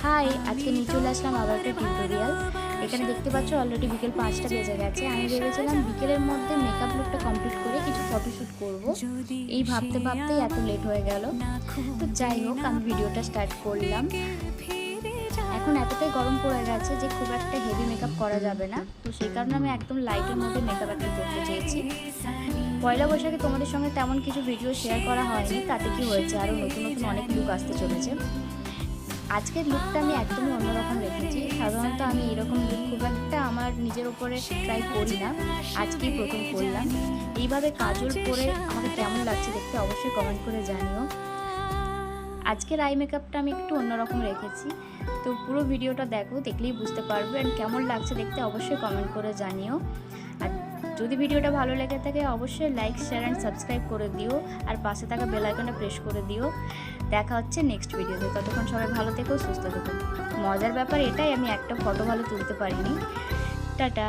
High, আজকে নিয়ে চলে আসলাম আবার একটা টিউটোরিয়াল। এখানে দেখতে পাচ্ছ অলরেডি বিকেল 5টা বেজে গেছে। আমি ভেবেছিলাম বিকেলের মধ্যে মেকআপ লুকটা কমপ্লিট করে কিছু ফটোশ্যুট করব। এই ভাবতে ভাবতেই এত লেট হয়ে গেল। তো যাই হোক, আমি ভিডিওটা স্টার্ট করলাম। এখন এতটাই গরম পড়ে গেছে যে খুব একটা হেভি মেকআপ করা যাবে না, তো সেই কারণে আমি একদম লাইটের মধ্যে মেকআপ একটা করতে চেয়েছি। পয়লা বৈশাখে তোমাদের সঙ্গে তেমন কিছু ভিডিও শেয়ার করা হয়নি, তাতে কি হয়েছে, আরও নতুন নতুন অনেক লুক আসতে চলেছে। আজকের লুকটা আমি একদমই অন্যরকম রেখেছি। সাধারণত আমি এরকম লুক খুব একটা আমার নিজের ওপরে ট্রাই করি না, আজকেই প্রথম করলাম। এইভাবে কাজল পরে আমাকে কেমন লাগছে দেখতে অবশ্যই কমেন্ট করে জানিও। আজকের আই মেকআপটা আমি একটু অন্যরকম রেখেছি, তো পুরো ভিডিওটা দেখো, দেখলেই বুঝতে পারবে। অ্যান্ড কেমন লাগছে দেখতে অবশ্যই কমেন্ট করে জানিও। আর যদি ভিডিওটা ভালো লেগে থাকে অবশ্যই লাইক, শেয়ার অ্যান্ড সাবস্ক্রাইব করে দিও, আর পাশে থাকা বেল আইকনটা প্রেস করে দিও। দেখা হচ্ছে নেক্সট ভিডিওতে। ততক্ষণ সবাই ভালো থেকো, সুস্থ থেকো। মজার ব্যাপার এটাই, আমি একটা ফটো ভালো তুলতে পারিনি। টাটা।